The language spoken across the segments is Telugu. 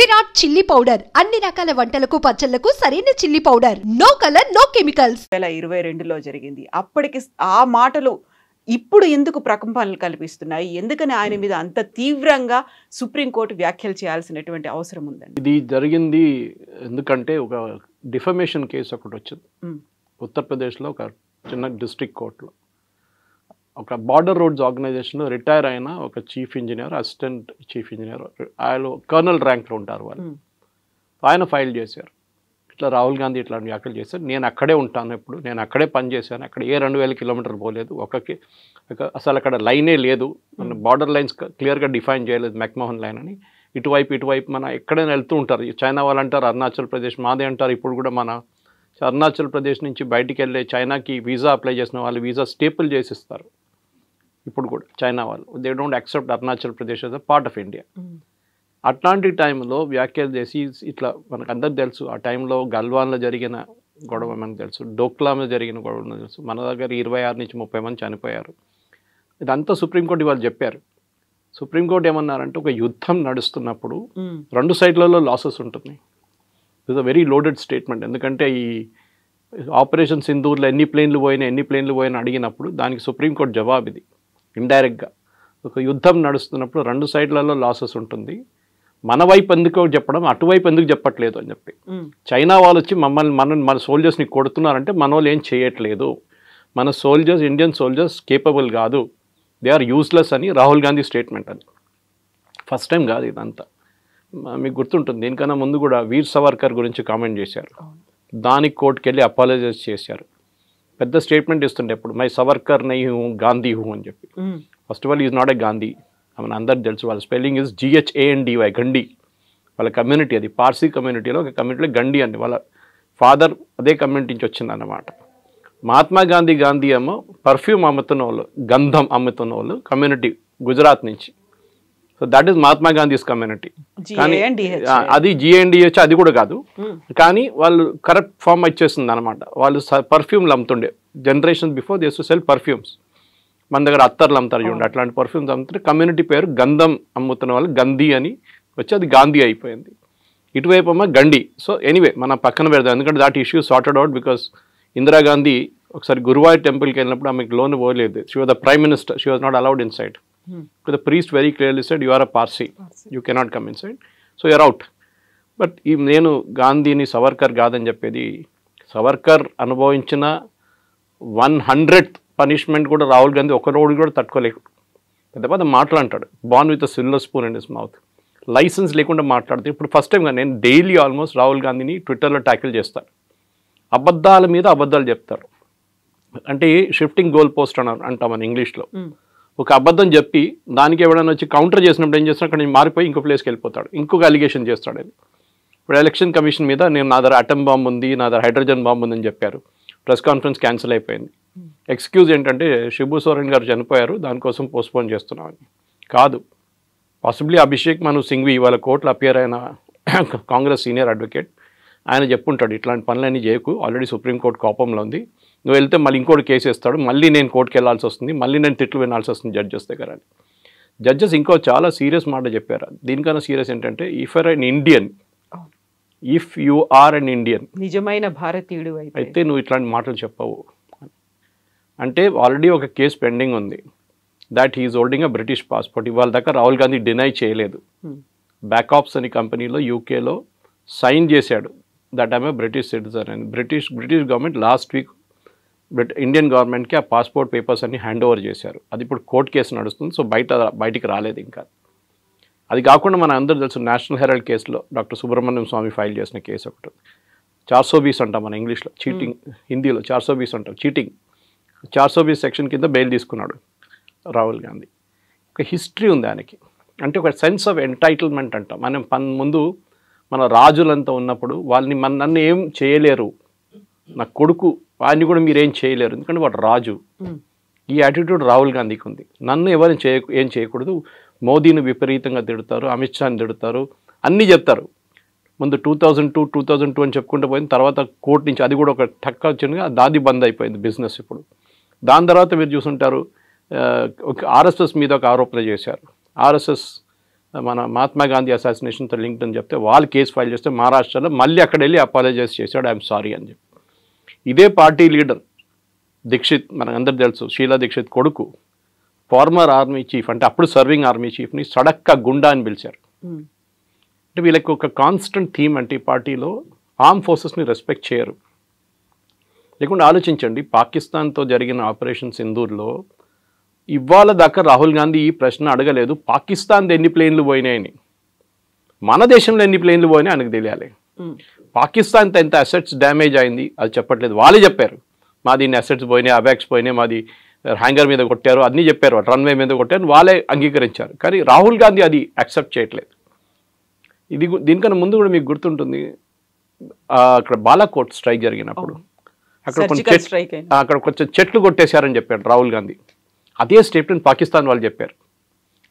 విరాట్ చిల్లీ పౌడర్ అన్ని రకాల వంటలకు పచ్చళ్లకు సరైన chilli powder. No colour no chemicals. 2022లో జరిగింది. అప్పటికి ఆ మాటలు ఇప్పుడు ఎందుకు ప్రకంపనలు కల్పిస్తున్నాయి? ఎందుకని ఆయన మీద అంత తీవ్రంగా సుప్రీంకోర్టు వ్యాఖ్యలు చేయాల్సినటువంటి అవసరం ఉందండి? ఇది జరిగింది ఎందుకంటే ఒక డిఫమేషన్ కేసు ఒకటి వచ్చింది ఉత్తరప్రదేశ్లో ఒక చిన్న డిస్ట్రిక్ట్ కోర్టులో. ఒక బార్డర్ రోడ్స్ ఆర్గనైజేషన్లో రిటైర్ అయిన ఒక chief engineer, assistant chief engineer, ఆయన కర్నల్ ర్యాంక్లో ఉంటారు వాళ్ళు. ఆయన ఫైల్ చేశారు, ఇట్లా రాహుల్ గాంధీ ఇట్లాంటి వ్యాఖ్యలు చేశారు, నేను అక్కడే ఉంటాను, ఎప్పుడు నేను అక్కడే పనిచేశాను, అక్కడ ఏ 2000 కిలోమీటర్లు పోలేదు, అసలు అక్కడ లైనే లేదు, మన బార్డర్ లైన్స్ క్లియర్గా డిఫైన్ చేయలేదు మెక్మోహన్ లైన్ అని. ఇటువైపు మన ఎక్కడైనా వెళ్తూ ఉంటారు, చైనా వాళ్ళు అంటారు అరుణాచల్ ప్రదేశ్ మాదే అంటారు. ఇప్పుడు కూడా మన అరుణాచల్ ప్రదేశ్ నుంచి బయటికి వెళ్ళే చైనాకి వీసా అప్లై చేసిన వాళ్ళు వీసా స్టేపుల్ చేసిస్తారు. ఇప్పుడు కూడా చైనా వాళ్ళు they don't accept Arunachal Pradesh as a part of India. అట్లాంటి టైంలో వ్యాఖ్యలు చేసి ఇట్లా మనకు అందరికి తెలుసు, ఆ టైంలో గల్వాన్లో జరిగిన గొడవ మనకు తెలుసు, డోక్లాంలో జరిగిన గొడవ తెలుసు, మన దగ్గర 26 నుంచి 30 మంది చనిపోయారు. ఇదంతా సుప్రీంకోర్టు ఇవాళ చెప్పారు. సుప్రీంకోర్టు ఏమన్నారంటే ఒక యుద్ధం నడుస్తున్నప్పుడు 2 సైడ్లలో లాసెస్ ఉంటుంది. It's a very loaded statement. ఎందుకంటే ఈ ఆపరేషన్ సింధూర్లో ఎన్ని ప్లేన్లు పోయినా అడిగినప్పుడు దానికి సుప్రీంకోర్టు జవాబు ఇది ఇండైరెక్ట్గా. ఒక యుద్ధం నడుస్తున్నప్పుడు 2 సైడ్లలో లాసెస్ ఉంటుంది, మన వైపు ఎందుకు చెప్పడం, అటువైపు ఎందుకు చెప్పట్లేదు అని చెప్పి. చైనా వాళ్ళు వచ్చి మన సోల్జర్స్ని కొడుతున్నారంటే మన వాళ్ళు ఏం చేయట్లేదు, మన సోల్జర్స్ ఇండియన్ సోల్జర్స్ కేపబుల్ కాదు, దే ఆర్ యూస్లెస్ అని రాహుల్ గాంధీ స్టేట్మెంట్. అది ఫస్ట్ టైం కాదు ఇదంతా, మీకు గుర్తుంటుంది. దీనికన్నా ముందు కూడా వీర్ సవర్కర్ గురించి కామెంట్ చేశారు, దానికి కోర్టుకు వెళ్ళి అపాలజైజ్ చేశారు. పెద్ద స్టేట్మెంట్ ఇస్తుండే ఎప్పుడు మై సవర్కర్ నై హూ గాంధీ హూ అని చెప్పి. First of all is not a Gandhi, మన అందరికి తెలుసు, వాళ్ళ స్పెల్లింగ్ ఇస్ GHANDY, గండి. వాళ్ళ కమ్యూనిటీ అది పార్సీ కమ్యూనిటీలో ఒక కమ్యూనిటీలో గండి అండి, వాళ్ళ ఫాదర్ అదే కమ్యూనిటీ నుంచి వచ్చిందన్నమాట. మహాత్మా గాంధీ ఏమో పర్ఫ్యూమ్ అమ్ముతున్న వాళ్ళు, గంధం అమ్ముతున్న వాళ్ళు కమ్యూనిటీ గుజరాత్ నుంచి. So that is Mahatma Gandhi's community. కానీ అది GNDH అది కూడా కాదు, కానీ వాళ్ళు కరెక్ట్ ఫామ్ వచ్చేస్తుంది అనమాట. వాళ్ళు పర్ఫ్యూమ్లు అమ్ముతుండే generation before they to sell perfumes. మన దగ్గర అత్తర్లు అమ్ముతారు చూడండి, అట్లాంటి పర్ఫ్యూమ్స్ అమ్ముతుంటే కమ్యూనిటీ పేరు గంధం అమ్ముతున్న వాళ్ళు గంధీ అని వచ్చి అది గాంధీ అయిపోయింది. ఇటువైపు అమ్మ గండి. సో ఎనీవే మన పక్కన పెడదాం, ఎందుకంటే that issue sorted out. Because Indira Gandhi ఒకసారి గురువాయూర్ టెంపుల్కి వెళ్ళినప్పుడు ఆమెకు లోన్ పోలేదు. She was the prime minister, she was not allowed in side. The priest very clearly said, you are a Parsi, you cannot come inside, so you are out. But నేను గాంధీని సవర్కర్ కాదని చెప్పేది, సవర్కర్ అనుభవించిన 100th పనిష్మెంట్ కూడా రాహుల్ గాంధీ ఒక రోజు కూడా తట్టుకోలేడు. పెద్ద మాట్లాడతాడు, born with silver spoon in his mouth, licence లేకుండా మాట్లాడుతూ. ఇప్పుడు ఫస్ట్ టైంగా నేను డైలీ ఆల్మోస్ట్ రాహుల్ గాంధీని ట్విట్టర్లో ట్యాకిల్ చేస్తాను. అబద్ధాల మీద అబద్ధాలు చెప్తారు, అంటే షిఫ్టింగ్ గోల్ పోస్ట్ అంటాం మన ఇంగ్లీష్లో. ఒక అబద్ధం చెప్పి దానికి ఎవరైనా వచ్చి కౌంటర్ చేసినప్పుడు ఏం చేస్తాడు, అక్కడ మారిపోయి ఇంకో ప్లేస్కి వెళ్ళిపోతాడు, ఇంకొక అలిగేషన్ చేస్తాడు. అది ఇప్పుడు ఎలక్షన్ కమిషన్ మీద నేను నా దగ్గర అటమ్ బాంబు ఉంది, నా దగ్గర హైడ్రోజన్ బాంబు ఉందని చెప్పారు, ప్రెస్ కాన్ఫరెన్స్ క్యాన్సిల్ అయిపోయింది. ఎక్స్క్యూజ్ ఏంటంటే శిబు సోరెన్ గారు చనిపోయారు, దానికోసం పోస్ట్పోన్ చేస్తున్నామని. కాదు, పాసిబ్లీ అభిషేక్ మను సింఘ్వి ఇవాళ కోర్టులో అపియర్ అయిన కాంగ్రెస్ సీనియర్ అడ్వకేట్, ఆయన చెప్పుంటాడు ఇట్లాంటి పనులన్నీ చేయకు, ఆల్రెడీ సుప్రీంకోర్టు కోపంలో ఉంది, నువ్వు వెళ్తే మళ్ళీ ఇంకోటి కేసు వేస్తాడు, మళ్ళీ నేను కోర్టుకి వెళ్ళాల్సి వస్తుంది, మళ్ళీ నేను తిట్లు వినాల్సి వస్తుంది జడ్జెస్ దగ్గర అని. జడ్జెస్ ఇంకో చాలా సీరియస్ మాట చెప్పారు. దీనికన్నా సీరియస్ ఏంటంటే if you are an Indian, నిజమైన భారతీయుడు అయితే నువ్వు ఇట్లాంటి మాటలు చెప్పవు అంటే. ఆల్రెడీ ఒక కేసు పెండింగ్ ఉంది, that he's holding a British passport. ఇవాళ దాకా రాహుల్ గాంధీ డినై చేయలేదు. బ్యాకప్స్ అనే కంపెనీలో యూకేలో సైన్ చేశాడు that I'm a British citizen అని. British government last week Indian గవర్నమెంట్కి ఆ పాస్పోర్ట్ పేపర్స్ అన్ని హ్యాండ్ ఓవర్ చేశారు. అది ఇప్పుడు కోర్టు కేసు నడుస్తుంది, సో బయటికి రాలేదు ఇంకా. అది కాకుండా మన అందరూ తెలుసు నేషనల్ హెరాల్డ్ కేసులో డాక్టర్ సుబ్రహ్మణ్యం స్వామి ఫైల్ చేసిన కేసు ఒకటి 420 అంటాం మన ఇంగ్లీష్లో, చీటింగ్, హిందీలో 420 అంటాం, చీటింగ్. 420 సెక్షన్ కింద బెయిల్ తీసుకున్నాడు రాహుల్ గాంధీ. ఒక హిస్టరీ ఉంది ఆయనకి, అంటే ఒక సెన్స్ ఆఫ్ ఎంటైటిల్మెంట్ అంటాం. మనం ముందు మన రాజులంతా ఉన్నప్పుడు వాళ్ళని నన్ను ఏం చేయలేరు, నా కొడుకు వాడిని కూడా మీరేం చేయలేరు, ఎందుకంటే వాడు రాజు. ఈ యాటిట్యూడ్ రాహుల్ గాంధీకి ఉంది. నన్ను ఎవరిని ఏం చేయకూడదు, మోదీని విపరీతంగా తిడతారు, అమిత్ షాని తిడతారు, అన్నీ చెప్తారు. ముందు 2002 అని చెప్పుకుంటూ పోయింది, తర్వాత కోర్టు నుంచి అది కూడా ఒక టక్క వచ్చింది, దాది బంద్ అయిపోయింది బిజినెస్ ఇప్పుడు. దాని తర్వాత మీరు చూసుంటారు RSS మీద ఒక ఆరోపణ చేశారు. RSS మన మహాత్మా గాంధీ అసాసినేషన్తో లింక్డ్ అని చెప్తే వాళ్ళు కేసు ఫైల్ చేస్తే మహారాష్ట్రలో మళ్ళీ అక్కడ వెళ్ళి అపాలజైజ్ చేశాడు, ఐఎమ్ సారీ అని చెప్పి. ఇదే పార్టీ లీడర్ దీక్షిత్, మనకందరూ తెలుసు, షీలా దీక్షిత్ కొడుకు, ఫార్మర్ ఆర్మీ చీఫ్, అంటే అప్పుడు సర్వింగ్ ఆర్మీ చీఫ్ని సడక్క గుండా అని పిలిచారు. అంటే వీళ్ళకి ఒక కాన్స్టెంట్ థీమ్ అంటే ఈ పార్టీలో ఆర్మ్ ఫోర్సెస్ని రెస్పెక్ట్ చేయరు. లేకుండా ఆలోచించండి, పాకిస్తాన్తో జరిగిన ఆపరేషన్ సింధూర్లో ఇవాళ దాకా రాహుల్ గాంధీ ఈ ప్రశ్న అడగలేదు, పాకిస్తాన్ది ఎన్ని ప్లేన్లు పోయినాయని. మన దేశంలో ఎన్ని ప్లేన్లు పోయినాయి ఆయనకు తెలియాలి. పాకిస్తాన్తో ఎంత అసెట్స్ డ్యామేజ్ అయింది అది చెప్పట్లేదు, వాళ్ళే చెప్పారు. మాది ఇన్ని అసెట్స్ పోయినాయి, అవాక్స్ పోయినాయి, మాది హ్యాంగర్ మీద కొట్టారు, అన్నీ చెప్పారు, రన్వే మీద కొట్టారు, వాళ్ళే అంగీకరించారు. కానీ రాహుల్ గాంధీ అది యాక్సెప్ట్ చేయట్లేదు. దీనికన్నా ముందు కూడా మీకు గుర్తుంటుంది, అక్కడ బాలాకోట్ స్ట్రైక్ జరిగినప్పుడు అక్కడ కొంచెం చెట్లు కొట్టేశారని చెప్పాడు రాహుల్ గాంధీ. అదే స్టేట్మెంట్ పాకిస్తాన్ వాళ్ళు చెప్పారు,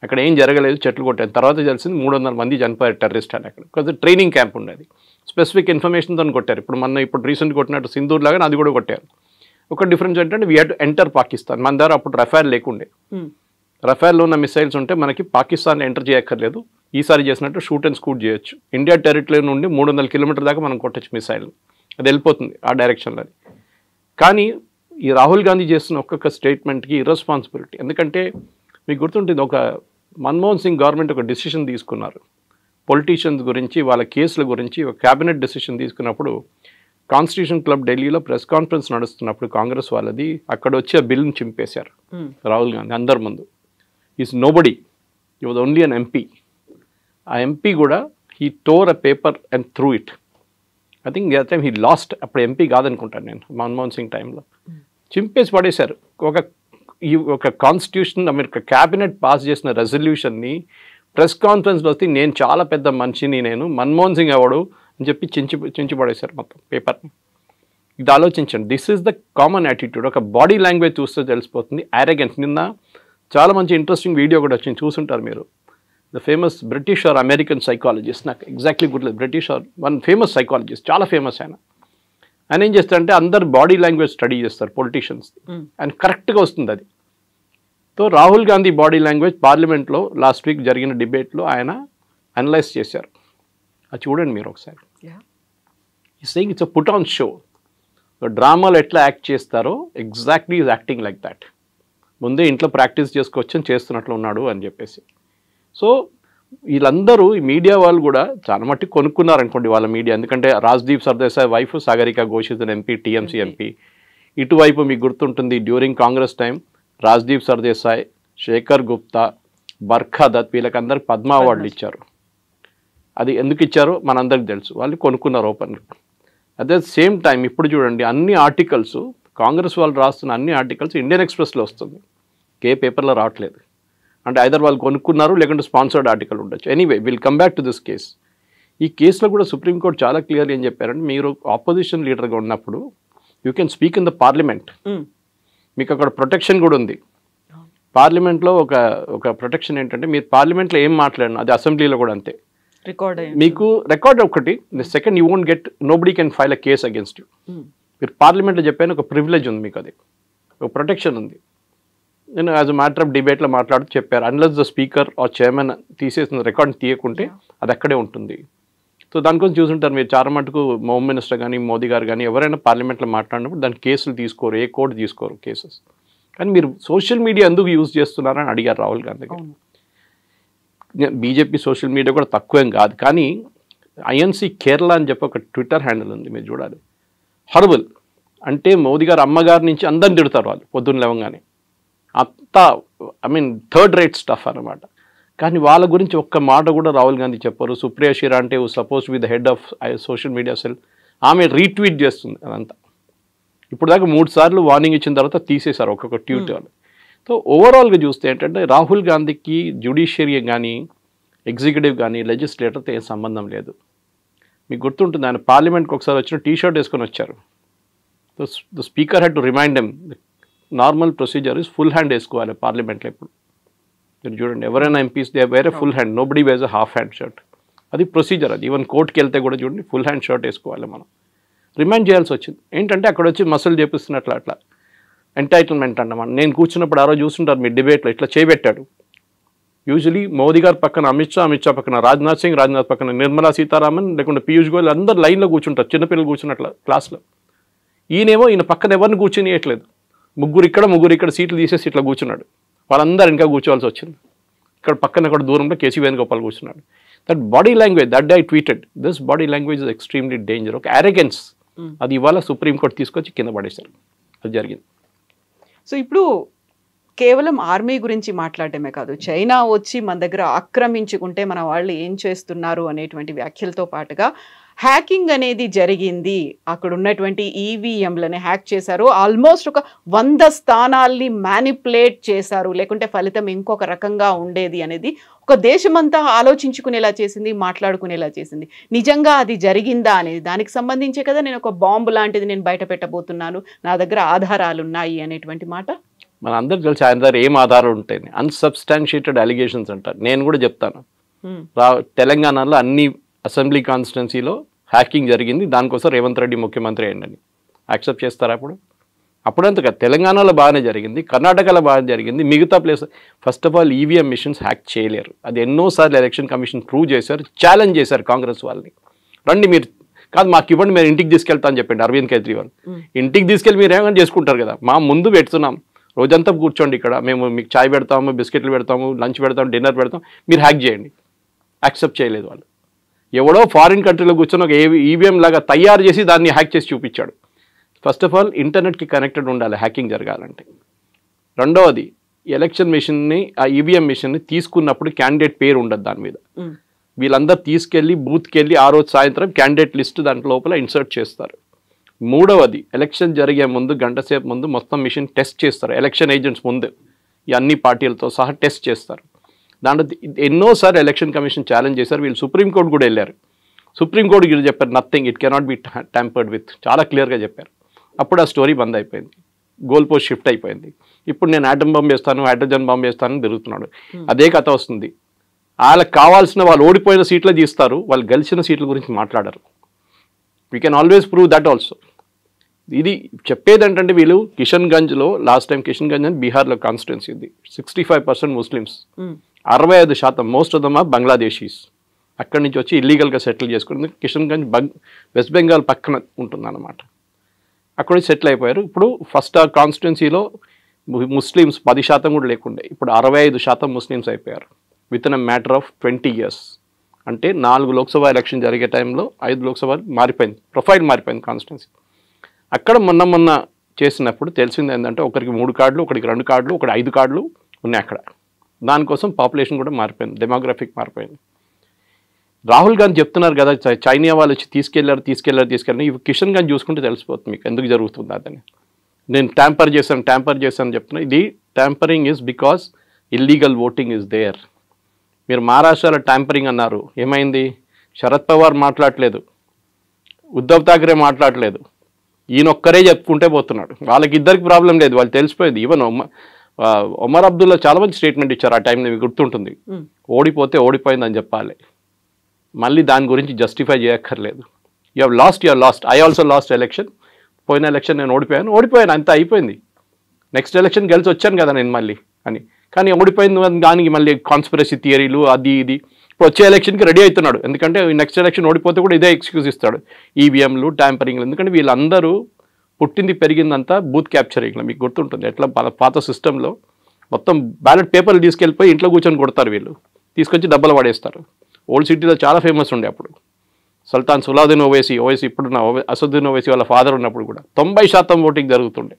అక్కడ ఏం జరగలేదు, చెట్లు కొట్టారు. తర్వాత తెలిసింది 300 మంది చనిపోయారు టెర్రరిస్ట్ అని. అక్కడ కొంచెం ట్రైనింగ్ క్యాంప్ ఉండేది, స్పెసిఫిక్ ఇన్ఫర్మేషన్తో కొట్టారు. ఇప్పుడు రీసెంట్ కొట్టినట్టు సింధూర్ లాగా అది కూడా కొట్టారు. ఒక డిఫరెన్స్ ఏంటంటే we had to enter Pakistan. మన దగ్గర అప్పుడు రఫేల్ లేకుండే, రఫేల్లో ఉన్న మిసైల్స్ ఉంటే మనకి పాకిస్తాన్ ఎంటర్ చేయక్కర్లేదు, ఈసారి చేసినట్టు షూట్ అండ్ స్కూట్ చేయొచ్చు. ఇండియా టెరిటరీ నుండి 300 కిలోమీటర్ దాకా మనం కొట్టచ్చు మిసైల్, అది వెళ్ళిపోతుంది ఆ డైరెక్షన్లో. కానీ ఈ రాహుల్ గాంధీ చేస్తున్న ఒక్కొక్క స్టేట్మెంట్కి ఇర్రెస్పాన్సిబిలిటీ. ఎందుకంటే మీకు గుర్తుంటుంది, ఒక మన్మోహన్ సింగ్ గవర్నమెంట్ ఒక డెసిషన్ తీసుకున్నారు పొలిటీషియన్స్ గురించి, వాళ్ళ కేసుల గురించి ఒక క్యాబినెట్ డెసిషన్ తీసుకున్నప్పుడు కాన్స్టిట్యూషన్ క్లబ్ ఢిల్లీలో ప్రెస్ కాన్ఫరెన్స్ నడుస్తున్నప్పుడు కాంగ్రెస్ వాళ్ళది, అక్కడ వచ్చి ఆ బిల్లుని చింపేశారు రాహుల్ గాంధీ అందరి ముందు. Is nobody, he was only an MP. ఆ ఎంపీ కూడా he tore a paper and threw it. I think the time he lost, అప్పుడు ఎంపీ కాదనుకుంటాను నేను, మన్మోహన్ సింగ్ టైంలో చింపేసి పడేశారు. ఒక కాన్స్టిట్యూషన్ అమెరికా క్యాబినెట్ పాస్ చేసిన రెజల్యూషన్ని ప్రెస్ కాన్ఫరెన్స్లో వస్తే నేను చాలా పెద్ద మనిషిని, నేను మన్మోహన్ సింగ్ ఎవడు అని చెప్పి చించి పడేశారు మొత్తం పేపర్ని. ఇది ఆలోచించండి, this is the common attitude. ఒక బాడీ లాంగ్వేజ్ చూస్తే తెలిసిపోతుంది అరెగెన్స్. నిన్న చాలా మంచి ఇంట్రెస్టింగ్ వీడియో కూడా వచ్చింది, చూసుంటారు మీరు. The famous British or American psychologist, నాకు ఎగ్జాక్ట్లీ గుర్తులేదు, British or one famous psychologist, చాలా ఫేమస్ ఆయన. ఆయన ఏం చేస్తారంటే అందరు బాడీ లాంగ్వేజ్ స్టడీ చేస్తారు పొలిటీషియన్స్, అండ్ కరెక్ట్గా వస్తుంది అది. So Rahul Gandhi body language పార్లమెంట్లో లాస్ట్ వీక్ జరిగిన డిబేట్లో ఆయన అనలైజ్ చేశారు, అది చూడండి మీరు ఒకసారి. ఈ saying it's a put on show. డ్రామాలో ఎట్లా యాక్ట్ చేస్తారో exactly is acting like that. ముందే ఇంట్లో ప్రాక్టీస్ చేసుకొచ్చి చేస్తున్నట్లు ఉన్నాడు అని చెప్పేసి. సో వీళ్ళందరూ ఈ మీడియా వాళ్ళు కూడా చాలా మట్టుకు కొనుక్కున్నారు అనుకోండి వాళ్ళ మీడియా. ఎందుకంటే Rajdeep Sardesai wife Sagarika Ghosh is an MP, TMC MP. ఇటువైపు మీకు గుర్తుంటుంది డ్యూరింగ్ కాంగ్రెస్ టైం రాజ్దీప్ సర్దేశాయ్, శేఖర్ గుప్తా, బర్ఖా దత్, వీళ్ళకందరికి పద్మ అవార్డులు ఇచ్చారు. అది ఎందుకు ఇచ్చారో మనందరికి తెలుసు, వాళ్ళు కొనుక్కున్నారు ఓపెన్గా. అట్ ద సేమ్ టైం ఇప్పుడు చూడండి అన్ని ఆర్టికల్స్, కాంగ్రెస్ వాళ్ళు రాస్తున్న అన్ని ఆర్టికల్స్ ఇండియన్ ఎక్స్ప్రెస్లో వస్తుంది, ఏ పేపర్లో రావట్లేదు. అంటే ఐదర్ వాళ్ళు కొనుక్కున్నారు లేకుంటే స్పాన్సర్డ్ ఆర్టికల్ ఉండొచ్చు. Anyway will come back to this case. ఈ కేసులో కూడా సుప్రీంకోర్టు చాలా క్లియర్గా ఏం చెప్పారంటే, మీరు ఆపోజిషన్ లీడర్గా ఉన్నప్పుడు you can speak in the parliament, మీకు అక్కడ ప్రొటెక్షన్ కూడా ఉంది. పార్లమెంట్లో ఒక ప్రొటెక్షన్ ఏంటంటే మీరు పార్లమెంట్లో ఏం మాట్లాడినా అది అసెంబ్లీలో కూడా అంతే మీకు రికార్డ్. ఒకటి second, you won't get, nobody can file a case against you. మీరు పార్లమెంట్లో చెప్పాను ఒక ప్రివిలేజ్ ఉంది మీకు, అది ఒక ప్రొటెక్షన్ ఉంది. నేను యాజ్ అ మ్యాటర్ ఆఫ్ డిబేట్లో మాట్లాడుతూ చెప్పారు, unless the speaker or chairman తీసేసిన రికార్డ్ తీయకుంటే అది అక్కడే ఉంటుంది. సో దానికోసం చూసుంటారు మీరు చాలా మటుకు హోమ్ మినిస్టర్ కానీ మోదీ గారు కానీ ఎవరైనా పార్లమెంట్లో మాట్లాడినప్పుడు దాని కేసులు తీసుకోరు, ఏ కోర్టు తీసుకోరు కేసెస్. కానీ మీరు సోషల్ మీడియా ఎందుకు యూజ్ చేస్తున్నారని అడిగారు రాహుల్ గాంధీ గారు. బీజేపీ సోషల్ మీడియా కూడా తక్కువేం కాదు, కానీ ఐఎన్సీ కేరళ అని చెప్పి ఒక ట్విట్టర్ హ్యాండిల్ ఉంది, మీరు చూడాలి. హర్బుల్ అంటే మోదీ గారు అమ్మగారి నుంచి అందరిని తిడతారు వాళ్ళు పొద్దున్న లేవగానే, అంతా I mean third rate stuff అన్నమాట. కానీ వాళ్ళ గురించి ఒక్క మాట కూడా రాహుల్ గాంధీ చెప్పారు. సుప్రియా షిరా అంటే suppose with the head of social media cell, ఆమె రీట్వీట్ చేస్తుంది అదంతా. ఇప్పుడు దాకా 3 సార్లు వార్నింగ్ ఇచ్చిన తర్వాత తీసేశారు ఒక్కొక్క ట్వీట్ వాళ్ళు. సో ఓవరాల్గా చూస్తే ఏంటంటే రాహుల్ గాంధీకి జ్యుడిషియరీ కానీ ఎగ్జిక్యూటివ్ కానీ లెజిస్లేటర్తో ఏం సంబంధం లేదు. మీకు గుర్తుంటుంది ఆయన పార్లమెంట్కి ఒకసారి వచ్చిన టీ-షర్ట్ వేసుకొని వచ్చారు. The speaker had to remind them normal procedure is full hand వేసుకోవాలి పార్లమెంట్లో. ఇప్పుడు మీరు చూడండి ఎవరైనా ఎంపీస్ దే వేరే full hand, nobody wears a half hand shirt. అది ప్రొసీజర్. అది ఈవెన్ కోర్టుకి వెళ్తే కూడా చూడండి ఫుల్ హ్యాండ్ షర్ట్ వేసుకోవాలి. మనం రిమైండ్ చేయాల్సి వచ్చింది. ఏంటంటే అక్కడ వచ్చి మసలు చేపిస్తున్నట్లు అట్లా ఎంటైటిల్మెంట్ అన్నమాట. నేను కూర్చున్నప్పుడు ఆ రోజు చూస్తుంటారు మీ డిబేట్లో ఇట్లా చేయబెట్టాడు, యూజువలీ మోదీ గారు పక్కన అమిత్ షా పక్కన రాజ్నాథ్ సింగ్ పక్కన నిర్మలా సీతారామన్ లేకుంటే పీయూష్ గోయల్ అందరు లైన్లో కూర్చుంటారు, చిన్నపిల్లలు కూర్చున్నట్ల క్లాస్లో. ఈయన పక్కన ఎవరిని కూర్చొనియట్లేదు, ముగ్గురు ఇక్కడ సీట్లు తీసేసి ఇట్లా కూర్చున్నాడు. వాళ్ళందరూ ఇంకా కూర్చోవాల్సి వచ్చింది. ఇక్కడ పక్కన దూరంలో కేసీ వేణుగోపాల్ కూర్చున్నాడు. That body language, that day I tweeted, this body language is extremely danger. ఒక అరెగెన్స్, అది ఇవాళ సుప్రీంకోర్టు తీసుకొచ్చి కింద పడేశారు. అది జరిగింది. సో ఇప్పుడు కేవలం ఆర్మీ గురించి మాట్లాడటమే కాదు, చైనా వచ్చి మన దగ్గర ఆక్రమించుకుంటే మన వాళ్ళు ఏం చేస్తున్నారు అనేటువంటి వ్యాఖ్యలతో పాటుగా హ్యాకింగ్ అనేది జరిగింది, అక్కడ ఉన్నటువంటి ఈవీఎంలని హ్యాక్ చేశారు, ఆల్మోస్ట్ ఒక 100 స్థానాల్ని మ్యానిపులేట్ చేశారు, లేకుంటే ఫలితం ఇంకొక రకంగా ఉండేది అనేది ఒక దేశమంతా ఆలోచించుకునేలా చేసింది, మాట్లాడుకునేలా చేసింది. నిజంగా అది జరిగిందా అనేది దానికి సంబంధించే కదా నేను ఒక బాంబు లాంటిది నేను బయట పెట్టబోతున్నాను, నా దగ్గర ఆధారాలు ఉన్నాయి అనేటువంటి మాట. మన అందరికి తెలిసి ఆయన దగ్గర ఏం ఆధారాలు ఉంటాయి, అన్సబ్స్టాన్షియేటెడ్ అలిగేషన్స్ అంటారు. నేను కూడా చెప్తాను, తెలంగాణలో అన్ని అసెంబ్లీ కాన్స్టిట్యున్సీలో హ్యాకింగ్ జరిగింది, దానికోసం రేవంత్ రెడ్డి ముఖ్యమంత్రి అయ్యండి. యాక్సెప్ట్ చేస్తారా? అప్పుడంత కదా, తెలంగాణలో బాగానే జరిగింది, కర్ణాటకలో బాగా జరిగింది, మిగతా place. First of all EVM machines hack చేయలేరు, అది ఎన్నోసార్లు ఎలక్షన్ కమిషన్ ప్రూవ్ చేశారు, ఛాలెంజ్ చేశారు కాంగ్రెస్ వాళ్ళని. రండి మీరు కాదు మాకు ఇవ్వండి, మీరు ఇంటికి తీసుకెళ్తా అని చెప్పండి అరవింద్ కేజ్రీవాల్. ఇంటికి తీసుకెళ్ళి మీరు ఏమైనా చేసుకుంటారు కదా, మా ముందు పెడుతున్నాం, రోజంతా కూర్చోండి ఇక్కడ, మేము మీకు చాయ్ పెడతాము, బిస్కెట్లు పెడతాము, లంచ్ పెడతాము, డిన్నర్ పెడతాం, మీరు హ్యాక్ చేయండి. యాక్సెప్ట్ చేయలేదు వాళ్ళు. ఎవడో ఫారిన్ కంట్రీలో కూర్చొని ఒక ఈవీఎం లాగా తయారు చేసి దాన్ని హ్యాక్ చేసి చూపించాడు. ఫస్ట్ ఆఫ్ ఆల్ ఇంటర్నెట్కి కనెక్టెడ్ ఉండాలి హ్యాకింగ్ జరగాలంటే. రెండవది, ఎలక్షన్ మిషన్ని, ఆ ఈవీఎం మిషన్ని తీసుకున్నప్పుడు క్యాండిడేట్ పేరు ఉండదు దాని మీద. వీళ్ళందరూ తీసుకెళ్ళి బూత్కి వెళ్ళి ఆ రోజు సాయంత్రం క్యాండిడేట్ లిస్ట్ దాంట్లో లోపల ఇన్సర్ట్ చేస్తారు. మూడవది, ఎలక్షన్ జరిగే ముందు గంట సేపు ముందు మొత్తం మిషన్ టెస్ట్ చేస్తారు. ఎలక్షన్ ఏజెంట్స్ ముందు ఈ అన్ని పార్టీలతో సహా టెస్ట్ చేస్తారు. దాంట్లో ఎన్నోసార్లు ఎలక్షన్ కమిషన్ ఛాలెంజ్ చేశారు. వీళ్ళు సుప్రీంకోర్టు కూడా వెళ్ళారు. సుప్రీంకోర్టుకి వీళ్ళు చెప్పారు nothing, it cannot be tampered with, చాలా క్లియర్గా చెప్పారు. అప్పుడు ఆ స్టోరీ బంద్ అయిపోయింది, గోల్ పోస్ట్ షిఫ్ట్ అయిపోయింది. ఇప్పుడు నేను ఆటం బాంబు వేస్తాను, హైడ్రోజన్ బాంబు వేస్తానని తిరుగుతున్నాడు. అదే కథ వస్తుంది. వాళ్ళకి కావాల్సిన వాళ్ళు ఓడిపోయిన సీట్లు తీస్తారు, వాళ్ళు గెలిచిన సీట్ల గురించి మాట్లాడరు. We can always prove that also. ఇది చెప్పేది ఏంటంటే వీళ్ళు కిషన్గంజ్లో లాస్ట్ టైం, కిషన్గంజ్ అని బీహార్లో కాన్స్టిట్యున్సీ ఇది, 65% Muslims, 65% most of them are Bangladeshis. అక్కడి నుంచి వచ్చి ఇల్లీగల్గా సెటిల్ చేసుకుంది. కిషన్గంజ్ వెస్ట్ బెంగాల్ పక్కన ఉంటుందన్నమాట. అక్కడ సెటిల్ అయిపోయారు. ఇప్పుడు ఫస్ట్ ఆ కాన్స్టిట్యున్సీలో ముస్లిమ్స్ 10% కూడా లేకుండే, ఇప్పుడు 65% ముస్లిమ్స్ అయిపోయారు with in a matter of 20 years. అంటే 4 లోక్సభ ఎలక్షన్ జరిగే టైంలో 5 లోక్సభ మారిపోయింది, ప్రొఫైల్ మారిపోయింది కాన్స్టిట్యున్సీ. అక్కడ మొన్న చేసినప్పుడు తెలిసింది ఏంటంటే ఒకరికి 3 కార్డులు, ఒకరికి 2 కార్డులు, ఒకటి 5 కార్డులు ఉన్నాయి అక్కడ. దానికోసం పాపులేషన్ కూడా మారిపోయింది, డెమోగ్రఫిక్ మారిపోయింది. రాహుల్ గాంధీ చెప్తున్నారు కదా చైనా వాళ్ళు వచ్చి తీసుకెళ్లారు. ఇవి కిషన్గంజ్ చూసుకుంటే తెలిసిపోతుంది మీకు ఎందుకు జరుగుతుంది అదని. నేను ట్యాంపర్ చేశాను చెప్తున్నా. ఇది tampering is because illegal voting is there. మీరు మహారాష్ట్రలో ట్యాంపరింగ్ అన్నారు, ఏమైంది? శరద్ పవార్ మాట్లాడలేదు, ఉద్ధవ్ ఠాక్రే మాట్లాడలేదు, ఈయనొక్కరే చెప్పుకుంటే పోతున్నాడు. వాళ్ళకి ఇద్దరికి ప్రాబ్లం లేదు, వాళ్ళు తెలిసిపోయింది. ఈవెన్ ఒమర్ అబ్దుల్లా చాలా మంది స్టేట్మెంట్ ఇచ్చారు ఆ టైంలో, మీకు గుర్తుంటుంది. ఓడిపోతే ఓడిపోయిందని చెప్పాలి, మళ్ళీ దాని గురించి జస్టిఫై చేయక్కర్లేదు. You have lost, I also last election. పోయిన ఎలక్షన్ నేను ఓడిపోయాను, అంతా అయిపోయింది. నెక్స్ట్ ఎలక్షన్ గెలిచి వచ్చాను కదా నేను మళ్ళీ అని. కానీ ఓడిపోయింది దానికి మళ్ళీ కాన్స్పిరసీ థియరీలు అది ఇది. ఇప్పుడు వచ్చే ఎలక్షన్కి రెడీ అవుతున్నాడు, ఎందుకంటే నెక్స్ట్ ఎలక్షన్ ఓడిపోతే కూడా ఇదే ఎక్స్క్యూజ్ ఇస్తాడు, ఈవీఎంలు ట్యాంపరింగ్లు. ఎందుకంటే వీళ్ళందరూ పుట్టింది పెరిగిందంతా బూత్ క్యాప్చరింగ్లో. మీకు గుర్తుంటుంది ఎట్లా పాత సిస్టంలో మొత్తం బ్యాలెట్ పేపర్లు తీసుకెళ్ళిపోయి ఇంట్లో కూర్చొని కొడతారు వీళ్ళు, తీసుకొచ్చి డబ్బలు పడేస్తారు. ఓల్డ్ సిటీలో చాలా ఫేమస్ ఉండే అప్పుడు. సుల్తాన్ సలావుద్దీన్ ఓవైసీ ఇప్పుడున్న అసదుద్దీన్ ఓవైసీ వాళ్ళ ఫాదర్ ఉన్నప్పుడు కూడా 90% ఓటింగ్ జరుగుతుండే.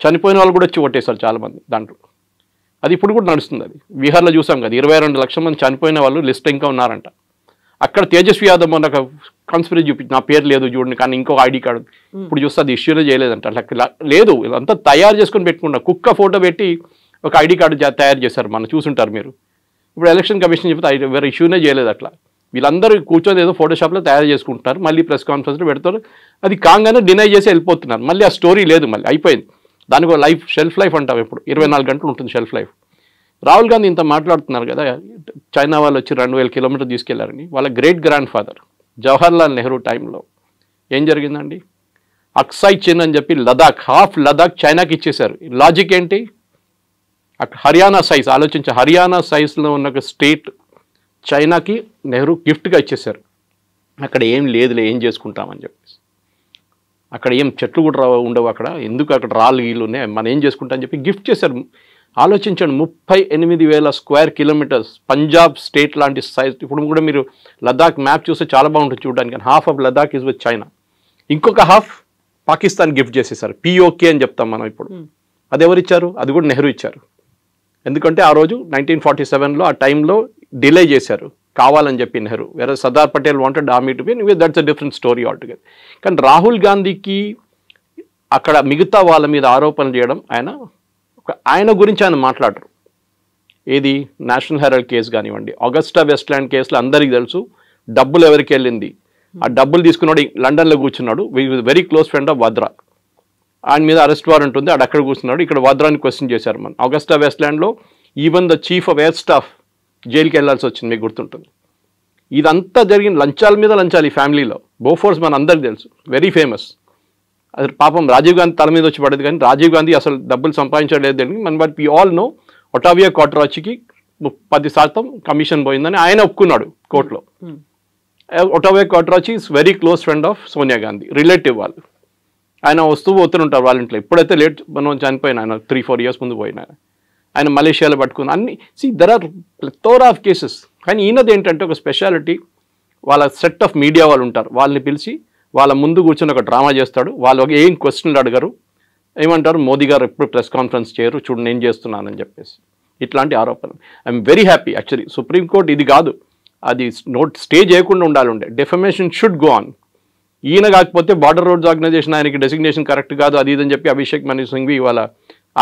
చనిపోయిన వాళ్ళు కూడా వచ్చి ఓటేస్తారు చాలామంది దాంట్లో. అది ఇప్పుడు కూడా నడుస్తుంది. అది బీహార్లో చూసాం కదా, 22 లక్షల మంది చనిపోయిన వాళ్ళు లిస్ట్ ఇంకా ఉన్నారంట. అక్కడ తేజస్వి యాదవ్ మొన్న కాన్స్పిరసీ చూపించి నా పేరు లేదు చూడండి, కానీ ఇంకొక ఐడి కార్డు. ఇప్పుడు చూస్తే అది ఇష్యూనే చేయలేదంట. అట్లా లేదు, అంతా తయారు చేసుకొని పెట్టుకున్నారు. కుక్క ఫోటో పెట్టి ఒక ఐడి కార్డు తయారు చేశారు, మనం చూసుంటారు మీరు. ఇప్పుడు ఎలక్షన్ కమిషన్ చెప్తే వేరే ఇష్యూనే చేయలేదు. అట్లా వీళ్ళందరూ కూర్చొని ఏదో ఫోటోషాప్లో తయారు చేసుకుంటున్నారు, మళ్ళీ ప్రెస్ కాన్ఫరెన్స్లో పెడతారు. అది కాగానే డినై చేసి వెళ్ళిపోతున్నారు. మళ్ళీ ఆ స్టోరీ లేదు, మళ్ళీ అయిపోయింది. దానికి షెల్ఫ్ లైఫ్ అంటాం. ఇప్పుడు 24 గంటలు ఉంటుంది షెల్ఫ్ లైఫ్. రాహుల్ గాంధీ ఇంత మాట్లాడుతున్నారు కదా, చైనా వాళ్ళు వచ్చి 2000 కిలోమీటర్లు తీసుకెళ్లారని. వాళ్ళ great grand father Jawaharlal Nehru టైంలో ఏం జరిగిందండి? అక్సాయ్ చిన్ అని చెప్పి హాఫ్ లదాఖ్ చైనాకి ఇచ్చేశారు. లాజిక్ ఏంటి? అక్కడ హర్యానా సైజ్ ఆలోచించే, హర్యానా సైజ్లో ఉన్న ఒక స్టేట్ చైనాకి నెహ్రూ గిఫ్ట్గా ఇచ్చేశారు. అక్కడ ఏం లేదులే, ఏం చేసుకుంటామని చెప్పేసి. అక్కడ ఏం చెట్లు కూడా ఉండవు, అక్కడ ఎందుకు అక్కడ రాళ్ళు గీళ్ళు ఉన్నాయి, మనం ఏం చేసుకుంటామని చెప్పి గిఫ్ట్ చేశారు. ఆలోచించండి, 38,000 స్క్వేర్ కిలోమీటర్స్ పంజాబ్ స్టేట్ లాంటి సైజ్. ఇప్పుడు కూడా మీరు లదాఖ్ మ్యాప్ చూస్తే చాలా బాగుంటుంది చూడడానికి. Half of Ladakh is with China, ఇంకొక హాఫ్ పాకిస్తాన్ గిఫ్ట్ చేసేసారు. పిఓకే అని చెప్తాం మనం ఇప్పుడు. అది ఎవరు ఇచ్చారు? అది కూడా నెహ్రూ ఇచ్చారు. ఎందుకంటే ఆ రోజు 1947లో ఆ టైంలో డిలే చేశారు కావాలని చెప్పి నెహ్రూ. వేరే Sardar Patel wanted army to be, that's a different story altogether. కానీ రాహుల్ గాంధీకి అక్కడ మిగతా వాళ్ళ మీద ఆరోపణలు చేయడం, ఆయన గురించి ఆయన మాట్లాడరు. ఏది నేషనల్ హెరాల్డ్ కేసు కానివ్వండి, ఆగస్టా వెస్ట్‌ల్యాండ్ కేసులో అందరికీ తెలుసు డబ్బులు ఎవరికి వెళ్ళింది. ఆ డబ్బులు తీసుకున్నాడు లండన్లో కూర్చున్నాడు, very close friend of Vadra. ఆయన మీద అరెస్ట్ వారెంట్ ఉంది, ఆడు అక్కడ కూర్చున్నాడు. ఇక్కడ వాద్రాని క్వశ్చన్ చేశారు. మన ఆగస్టా వెస్ట్‌ల్యాండ్లో even the chief of air staff జైలుకి వెళ్ళాల్సి వచ్చింది, మీకు గుర్తుంటుంది. ఇదంతా జరిగిన లంచాల మీద లంచాలు ఈ ఫ్యామిలీలో. బోఫోర్స్ మన అందరికి తెలుసు, వెరీ ఫేమస్. అది పాపం రాజీవ్ గాంధీ తల మీద వచ్చి పడేది, కానీ రాజీవ్ గాంధీ అసలు డబ్బులు సంపాదించలేదు. మన but we all know Ottavio క్వార్టరాచికి 10% కమిషన్ పోయిందని ఆయన ఒప్పుకున్నాడు కోర్టులో. Ottavio Quattrocchi is very close friend of Sonia Gandhi, relative వాళ్ళు. ఆయన వస్తూ పోతుంటారు వాళ్ళ ఇంట్లో. ఎప్పుడైతే లేట్ మనం చనిపోయిన ఆయన 3-4 years ముందు పోయిన ఆయన మలేషియాలో పట్టుకుని అన్ని. There are plethora of cases. కానీ ఈయనది ఏంటంటే ఒక స్పెషాలిటీ, వాళ్ళ సెట్ ఆఫ్ మీడియా వాళ్ళు ఉంటారు, వాళ్ళని పిలిచి వాళ్ళ ముందు కూర్చొని ఒక డ్రామా చేస్తాడు. వాళ్ళు ఏం క్వశ్చన్లు అడగరు, ఏమంటారు మోదీ గారు ఎప్పుడు ప్రెస్ కాన్ఫరెన్స్ చేయరు, చూడు నేను చేస్తున్నానని చెప్పేసి ఇట్లాంటి ఆరోపణలు. I'm very happy actually. Supreme court ఇది కాదు, అది స్టే చేయకుండా ఉండాలి. Defamation should go on. ఈయన కాకపోతే బార్డర్ రోడ్స్ ఆర్గనైజేషన్ ఆయనకి డెసిగ్నేషన్ కరెక్ట్ కాదు అది ఇదని చెప్పి అభిషేక్ మను సింఘ్వి ఇవాళ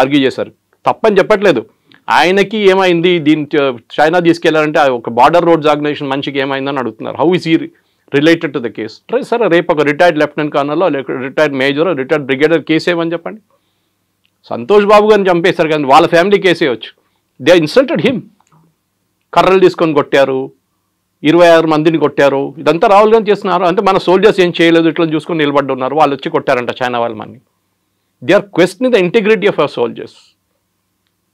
ఆర్గ్యూ చేశారు. తప్పని చెప్పట్లేదు, ఆయనకి ఏమైంది దీన్ని చైనా తీసుకెళ్లారంటే ఒక బార్డర్ రోడ్స్ ఆర్గనైజేషన్ మనిషికి ఏమైందని అడుగుతున్నారు. హౌ ఈజ్ ఈ రిలేటెడ్ టు ద కేస్? సరే రేపు ఒక retired lieutenant colonel, retired major, retired brigadier case ఏమని చెప్పండి. సంతోష్ బాబు గారిని చంపేశారు కానీ వాళ్ళ ఫ్యామిలీ కేసే వచ్చు. They insulted him. కర్రలు తీసుకొని కొట్టారు, 26 మందిని కొట్టారు. ఇదంతా రాహుల్ గాంధీ చేస్తున్నారు. అంటే మన సోల్జర్స్ ఏం చేయలేదు, ఇట్లా చూసుకొని నిలబడి ఉన్నారు. వాళ్ళు వచ్చి కొట్టారంట చైనా వాళ్ళ మన్ని. They are questioning the integrity of our soldiers.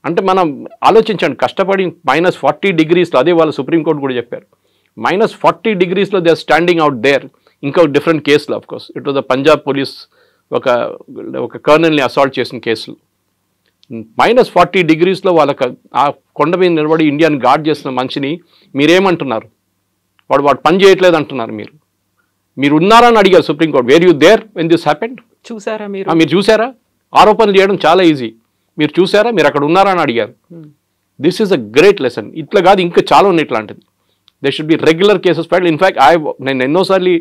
అంటే మనం ఆలోచించండి, కష్టపడి -40 degreesలో, అదే వాళ్ళు సుప్రీంకోర్టు కూడా చెప్పారు, -40 degreesలో they are standing out there. ఇంకా డిఫరెంట్ కేసులు of course. It was the Punjab police ఒక కర్నల్ని అసాల్ట్ చేసిన కేసులు. -40 degreesలో వాళ్ళకి ఆ కొండ మీద నిలబడి ఇండియాని గార్డ్ చేసిన మనిషిని మీరేమంటున్నారు? వాడు పని చేయట్లేదు అంటున్నారు. మీరు ఉన్నారని అడిగారు Supreme Court. Were you there when this happened? చూసారా మీరు చూసారా? ఆరోపణలు చేయడం చాలా ఈజీ. మీరు చూసారా? మీరు అక్కడ ఉన్నారా అని అడిగారు. This is a great lesson. ఇట్లా కాదు, ఇంకా చాలా ఉన్నాయి ఇట్లాంటిది. They should be regular cases filed. In fact నేను ఎన్నోసార్లు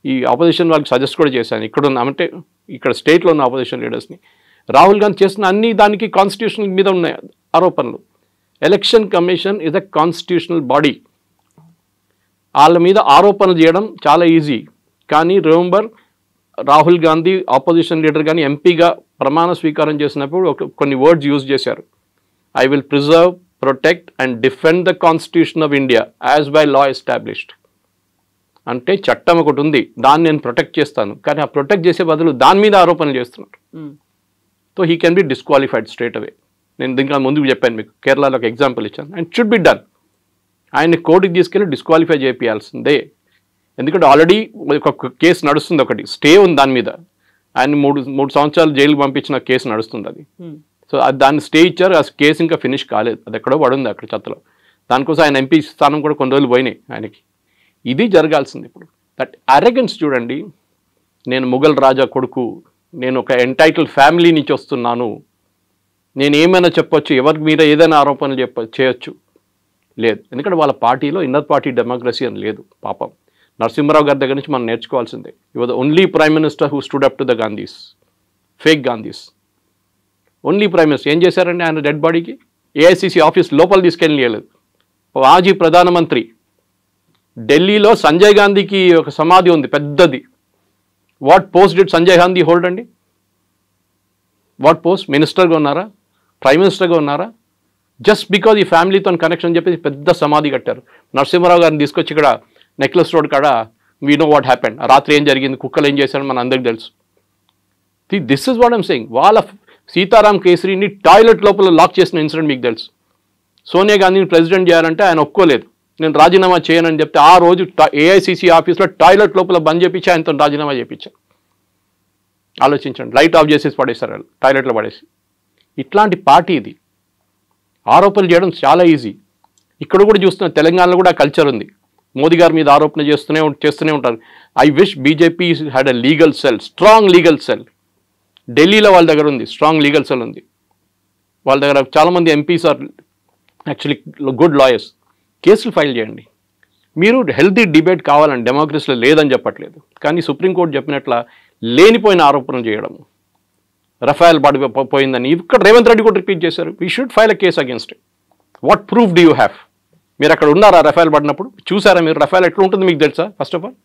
ఈ ఆపోజిషన్ వాళ్ళకి సజెస్ట్ కూడా చేశాను. ఇక్కడ స్టేట్లో ఉన్న ఆపోజిషన్ లీడర్స్ని, రాహుల్ గాంధీ చేస్తున్న అన్ని దానికి కాన్స్టిట్యూషన్ మీద ఉన్నాయి ఆరోపణలు. Election commission is a constitutional body. వాళ్ళ మీద ఆరోపణలు చేయడం చాలా ఈజీ. కానీ remember, Rahul Gandhi opposition leader కానీ ఎంపీగా ప్రమాణ స్వీకారం చేసినప్పుడు కొన్ని వర్డ్స్ యూజ్ చేశారు. I will preserve, protect and defend the constitution of India as by law established. అంటే చట్టం ఒకటి ఉంది, దాన్ని నేను ప్రొటెక్ట్ చేస్తాను. కానీ ఆ ప్రొటెక్ట్ చేసే బదులు దాని మీద ఆరోపణలు చేస్తున్నారు. So he can be disqualified straight away. నేను దీనికి ముందుకు చెప్పాను మీకు, కేరళలో ఒక ఎగ్జాంపుల్ ఇచ్చాను. And should be done. ఆయన్ని కోర్టుకి తీసుకెళ్ళి డిస్క్వాలిఫై చేయాల్సిందే. ఎందుకంటే ఆల్రెడీ ఒక కేసు నడుస్తుంది, ఒకటి స్టే ఉంది దాని మీద. ఆయన 3 సంవత్సరాలు జైలుకి పంపించిన కేసు నడుస్తుంది అది. సో దాన్ని స్టే ఇచ్చారు. ఆ కేసు ఇంకా ఫినిష్ కాలేదు, అది ఎక్కడో పడుంది అక్కడ చెత్తలో. దానికోసం ఆయన ఎంపీ స్థానం కూడా కొన్ని రోజులు పోయినాయి ఆయనకి. ఇది జరగాల్సింది ఇప్పుడు. దట్ అరెగెన్స్ చూడండి. నేను ముఘల్ రాజా కొడుకు, నేను ఒక ఎంటైటిల్ ఫ్యామిలీ నుంచి వస్తున్నాను, నేను ఏమైనా చెప్పొచ్చు, ఎవరికి మీద ఏదైనా ఆరోపణలు చేయొచ్చు. లేదు, ఎందుకంటే వాళ్ళ పార్టీలో ఇన్నర్ పార్టీ డెమోక్రసీ అని లేదు. పాపం నరసింహరావు గారి దగ్గర నుంచి మనం నేర్చుకోవాల్సిందే. You was the only prime minister who stood up to the Gandhis, fake Gandhis. Only prime minister. ఏం చేశారండి ఆయన డెడ్ బాడీకి? ఏఐసిసి ఆఫీస్ లోపల తీసుకెళ్ళలేదు. మాజీ ప్రధానమంత్రి, ఢిల్లీలో సంజయ్ గాంధీకి ఒక సమాధి ఉంది పెద్దది. What post did Sanjay Gandhi hold అండి? What post? మినిస్టర్గా ఉన్నారా? ప్రైమ్ మినిస్టర్గా ఉన్నారా? జస్ట్ బికాజ్ ఈ ఫ్యామిలీతో కనెక్షన్ చెప్పేసి పెద్ద సమాధి కట్టారు. నరసింహరావు గారిని తీసుకొచ్చి ఇక్కడ నెక్లెస్ రోడ్ కాడ వీ నో వాట్ హ్యాపెండ్, రాత్రి ఏం జరిగింది, కుక్కలు ఏం చేశారని మన అందరికి తెలుసు. This is what I'm saying. Sitaram కేసరిని టాయిలెట్ లోపల లాక్ చేసిన ఇన్సిడెంట్ మీకు తెలుసు. సోనియా గాంధీని ప్రెసిడెంట్ చేయాలంటే ఆయన ఒప్పుకోలేదు, నేను రాజీనామా చేయనని చెప్తే ఆ రోజు ఏఐసిసి ఆఫీస్లో టాయిలెట్ లోపల బంద్ చేపించి ఆయనతో రాజీనామా చేయించాను. ఆలోచించండి, లైట్ ఆఫ్ చేసేసి పడేస్తారు వాళ్ళు, టాయిలెట్లో పడేసి. ఇట్లాంటి పార్టీ ఇది. ఆరోపణలు చేయడం చాలా ఈజీ. ఇక్కడ కూడా చూస్తున్న తెలంగాణలో కూడా కల్చర్ ఉంది. మోదీ గారి మీద ఆరోపణ చేస్తూనే ఉంటారు. I wish BJP had a legal cell, strong legal cell. ఢిల్లీలో వాళ్ళ దగ్గర ఉంది, స్ట్రాంగ్ లీగల్ సెల్ ఉంది వాళ్ళ దగ్గర. చాలామంది MPs are actually good lawyers. కేసులు ఫైల్ చేయండి. మీరు హెల్తీ డిబేట్ కావాలని డెమోక్రసీలో లేదని చెప్పట్లేదు, కానీ సుప్రీంకోర్టు చెప్పినట్ల లేనిపోయిన ఆరోపణలు చేయడం, రఫాయల్ పడిపోయిందని ఇక్కడ రేవంత్ రెడ్డి కూడా రిపీట్ చేశారు. We should file a case against it. What proof do you have? మీరు అక్కడ ఉన్నారా రఫాయల్ పడినప్పుడు? చూసారా మీరు రఫాయల్ ఎట్లా ఉంటుంది మీకు తెలుసా? ఫస్ట్ ఆఫ్ ఆల్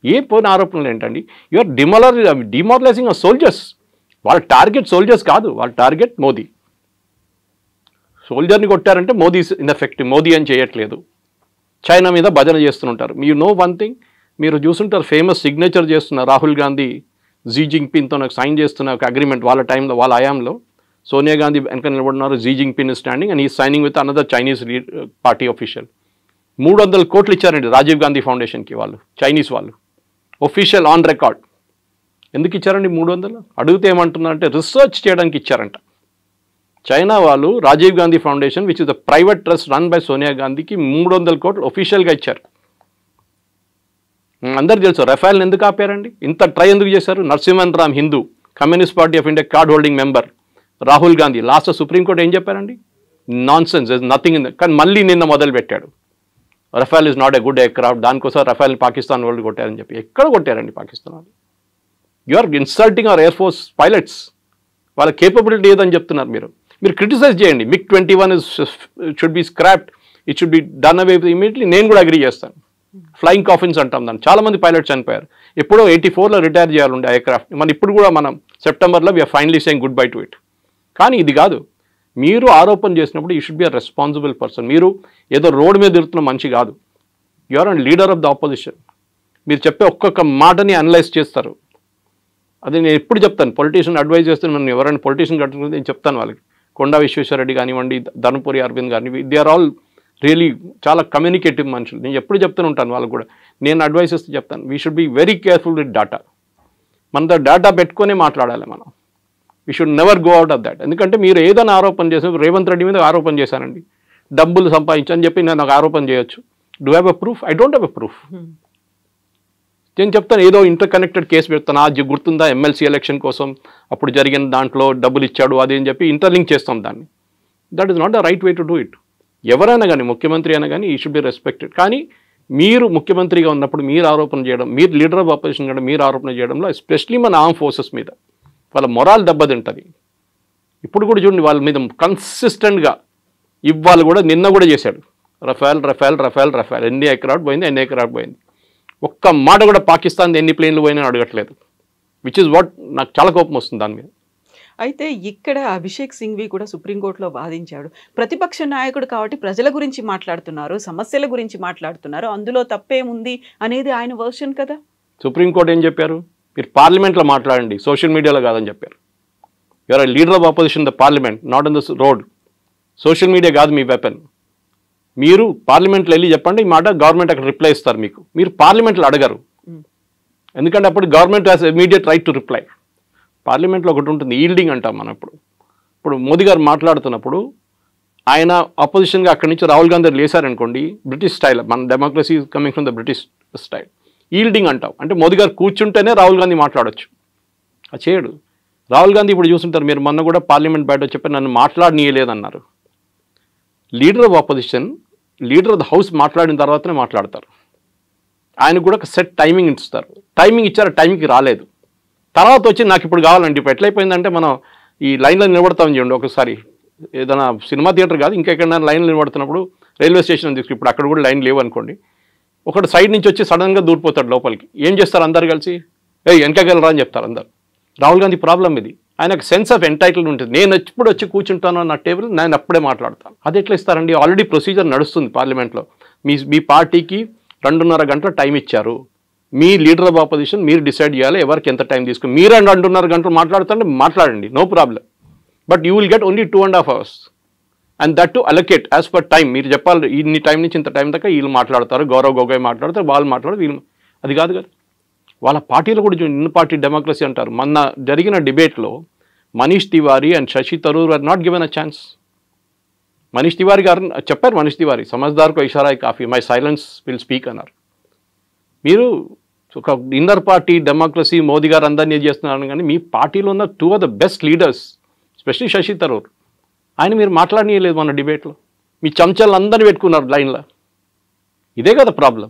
ఏ పోయిన ఆరోపణలు ఏంటండి? You're demoralizing soldiers. వాళ్ళ టార్గెట్ సోల్జర్స్ కాదు, వాళ్ళ టార్గెట్ మోదీ. సోల్జర్ని కొట్టారంటే మోదీ ఇన్ఎఫెక్టివ్, మోదీ అని చేయట్లేదు. చైనా మీద భజన చేస్తుంటారు. యూ నో వన్ థింగ్, మీరు చూస్తుంటారు ఫేమస్ సిగ్నేచర్ చేస్తున్న రాహుల్ గాంధీ జీ జింగ్పిన్తో నాకు సైన్ చేస్తున్న ఒక అగ్రిమెంట్ వాళ్ళ టైంలో, వాళ్ళ హయాంలో. సోనియా గాంధీ వెనక నిలబడినారు, జీ జింగ్పిన్ స్టాండింగ్ అండ్ ఈ signing with another Chinese party official. 300 కోట్లు ఇచ్చారండి రాజీవ్ గాంధీ ఫౌండేషన్కి వాళ్ళు, చైనీస్ వాళ్ళు, ఒఫీషియల్ ఆన్ రికార్డ్. ఎందుకు ఇచ్చారండి 300? అడిగితే ఏమంటున్నారంటే రీసెర్చ్ చేయడానికి ఇచ్చారంట. చైనా వాళ్ళు Rajiv Gandhi Foundation which is the private trust run by Sonia గాంధీకి 300 కోట్లు ఒఫీషియల్గా ఇచ్చారు. అందరు తెలుసు రఫాయల్ని ఎందుకు ఆపారండి, ఇంత ట్రై ఎందుకు చేశారు? Narasimhan Ram Hindu, communist party of India card holding member, Rahul Gandhi. Last supreme court ఏం చెప్పారండి? Non sense, nothing in. కానీ మళ్ళీ నిన్న మొదలు పెట్టాడు, రఫాల్ is not a good aircraft, దానికోసం రఫాల్ని పాకిస్తాన్ వాళ్ళు కొట్టారని చెప్పి. ఎక్కడ కొట్టారండి పాకిస్తాన్ వాళ్ళు? You are insulting our air force pilots. వాళ్ళ కేపబిలిటీ ఏదని చెప్తున్నారు మీరు. మీరు క్రిటిసైజ్ చేయండి. MiG-21 should be scrapped, it should be done away immediately. నేను కూడా అగ్రీ చేస్తాను. ఫ్లయింగ్ కాఫిన్స్ అంటాం దాన్ని. చాలామంది పైలట్స్ చనిపోయారు. ఎప్పుడో 84లో రిటైర్ చేయాలండి ఎయిర్క్రాఫ్ట్. మన ఇప్పుడు కూడా మనం సెప్టెంబర్లో we are finally saying goodbye to it. కానీ ఇది కాదు. మీరు ఆరోపణ చేసినప్పుడు you should be a responsible person. మీరు ఏదో రోడ్డు మీద తిరుగుతున్న మనిషి కాదు. You are and leader of the opposition. మీరు చెప్పే ఒక్కొక్క మాటని అనలైజ్ చేస్తారు. అది నేను ఎప్పుడు చెప్తాను, పొలిటీషియన్ అడ్వైజ్ చేస్తే మనం ఎవరైనా పొలిటీషియన్ కట్టుకుంటే నేను చెప్తాను వాళ్ళకి. కొండా విశ్వేశ్వరరెడ్డి కానివ్వండి, ధర్మపురి అరవింద్ కానివ్వండి, దే ఆర్ ఆల్ రియలీ చాలా కమ్యూనికేటివ్ మనుషులు. నేను ఎప్పుడు చెప్తూనే ఉంటాను వాళ్ళకు కూడా. నేను అడ్వైస్ ఇస్తే చెప్తాను, we should be very careful with data. మనతో డేటా పెట్టుకునే మాట్లాడాలి మనం. We should never go out of that. ఎందుకంటే మీరు ఏదైనా ఆరోపణ చేసిన, రేవంత్ రెడ్డి మీద ఆరోపణ చేశానండి, డబ్బులు సంపాదించని చెప్పి నేను నాకు ఆరోపణ చేయొచ్చు. Do have a proof? I don't have a proof. నేను చెప్తాను ఏదో ఇంటర్ కనెక్టెడ్ కేసు పెడతాను. అది గుర్తుందా, ఎమ్మెల్సీ ఎలక్షన్ కోసం అప్పుడు జరిగిన దాంట్లో డబ్బులు ఇచ్చాడు అది అని చెప్పి ఇంటర్లింక్ చేస్తాం దాన్ని. That is not the right way to do it. ఎవరైనా కానీ, ముఖ్యమంత్రి అయినా కానీ, ఈ షుడ్ బి రెస్పెక్టెడ్. కానీ మీరు ముఖ్యమంత్రిగా ఉన్నప్పుడు మీరు ఆరోపణ చేయడం, మీరు లీడర్ ఆఫ్ ఆపోజిషన్ కూడా మీరు ఆరోపణ చేయడంలో, ఎస్పెషలీ మన ఆర్మ్ ఫోర్సెస్ మీద వాళ్ళ మొరాల్ దెబ్బతింటుంది. ఇప్పుడు కూడా చూడండి వాళ్ళ మీద కన్సిస్టెంట్గా ఇవాళ కూడా, నిన్న కూడా చేశాడు రఫాల్ రఫాల్ రఫాల్ రఫాల్. ఎన్ని ఎయిర్క్రాఫ్ట్ పోయింది, ఎన్ని ఎయిర్క్రాఫ్ట్ పోయింది. ఒక్క మాట కూడా పాకిస్తాన్ ఎన్ని ప్లేన్లు పోయినా అడగట్లేదు. విచ్ ఇస్ వాట్ నాకు చాలా కోపం వస్తుంది దాని మీద. అయితే ఇక్కడ అభిషేక్ సింఘ్వి కూడా సుప్రీంకోర్టులో వాదించాడు. ప్రతిపక్ష నాయకుడు కాబట్టి ప్రజల గురించి మాట్లాడుతున్నారు, సమస్యల గురించి మాట్లాడుతున్నారు, అందులో తప్పేముంది అనేది ఆయన వర్షన్ కదా. సుప్రీంకోర్టు ఏం చెప్పారు? మీరు పార్లమెంట్లో మాట్లాడండి, సోషల్ మీడియాలో కాదని చెప్పారు. You are leader of opposition the parliament, not in the road. Social media కాదు మీ వెపన్. మీరు పార్లమెంట్లో వెళ్ళి చెప్పండి ఈ మాట, గవర్నమెంట్ అక్కడ రిప్లై ఇస్తారు మీకు. మీరు పార్లమెంట్లో అడగరు, ఎందుకంటే అప్పుడు government has immediate right to reply. పార్లమెంట్లో ఒకటి ఉంటుంది, ఈల్డింగ్ అంటాం మనం. ఇప్పుడు మోదీ గారు మాట్లాడుతున్నప్పుడు ఆయన అపోజిషన్గా అక్కడి నుంచి రాహుల్ గాంధీ లేసారనుకోండి, బ్రిటిష్ స్టైల్, మన democracy coming from the British style, yielding అంటాం. అంటే మోదీ గారు కూర్చుంటేనే రాహుల్ గాంధీ మాట్లాడొచ్చు. అది చేయడు. రాహుల్ గాంధీ ఇప్పుడు చూస్తుంటారు మీరు, మొన్న కూడా పార్లమెంట్ బయట చెప్పి నన్ను మాట్లాడనీయలేదన్నారు. Leader of opposition, leader of the house మాట్లాడిన తర్వాతనే మాట్లాడతారు. ఆయన కూడా ఒక సెట్ టైమింగ్ ఇస్తారు. టైమింగ్ ఇచ్చారు, టైంకి రాలేదు. తర్వాత వచ్చి నాకు ఇప్పుడు కావాలండి. ఇప్పుడు ఎట్లయిపోయిందంటే మనం ఈ లైన్లో నిలబడతామని చూడండి. ఒకసారి ఏదైనా సినిమా థియేటర్ కాదు, ఇంకెక్కడైనా లైన్లో నిలబడుతున్నప్పుడు రైల్వే స్టేషన్ తీసుకు, ఇప్పుడు అక్కడ కూడా లైన్ లేవు అనుకోండి, ఒకటి సైడ్ నుంచి వచ్చి సడన్గా దూరిపోతాడు లోపలికి. ఏం చేస్తారు అందరు కలిసి, వెనకగలరా అని చెప్తారు అందరు. రాహుల్ గాంధీ ప్రాబ్లం ఇది. ఆయనకు సెన్స్ ఆఫ్ ఎంటైటిల్మెంట్ ఉంటుంది. నేను ఎప్పుడు వచ్చి కూర్చుంటాను నా టేబుల్, నేను అప్పుడే మాట్లాడతాను. అది ఎట్లా ఇస్తారండి? ఆల్రెడీ ప్రొసీజర్ నడుస్తుంది పార్లమెంట్లో. మీ పార్టీకి 2.5 గంటల టైం ఇచ్చారు. మీ లీడర్ ఆఫ్ ఆపోజిషన్ మీరు డిసైడ్ చేయాలి ఎవరికి ఎంత టైం తీసుకుని. మీరు అంటున్నారు గంటలు మాట్లాడుతుంటే మాట్లాడండి, no problem. But you will get only 2.5 hours. And that to allocate as per time. మీరు చెప్పాలి ఇన్ని టైం నుంచి ఇంత టైం దాకా వీళ్ళు మాట్లాడతారు, గౌరవ్ గొగోయ్ మాట్లాడతారు, వాళ్ళు మాట్లాడతారు, వీళ్ళు. అది కాదు కదా, వాళ్ళ పార్టీలో కూడా ఇన్ పార్టీ డెమోక్రసీ అంటారు. మొన్న జరిగిన డిబేట్లో Manish Tiwari and Shashi Tharoor are not given a chance. Manish Tiwari గారు చెప్పారు, మనీష్ తివారీ సమజ్దార్కో ఇషారా కాఫీ, మై సైలెన్స్ విల్ స్పీక్ అన్నారు. మీరు ఒక ఇన్నర్ పార్టీ డెమోక్రసీ మోదీ గారు అందరినీ చేస్తున్నారు, కానీ మీ పార్టీలో ఉన్న 2 of the best leaders especially Shashi Tharoor, ఆయన మీరు మాట్లాడనీయలేదు మన డిబేట్లో. మీ చెంచాలు అందరినీ పెట్టుకున్నారు లైన్లో. ఇదే కదా ప్రాబ్లం.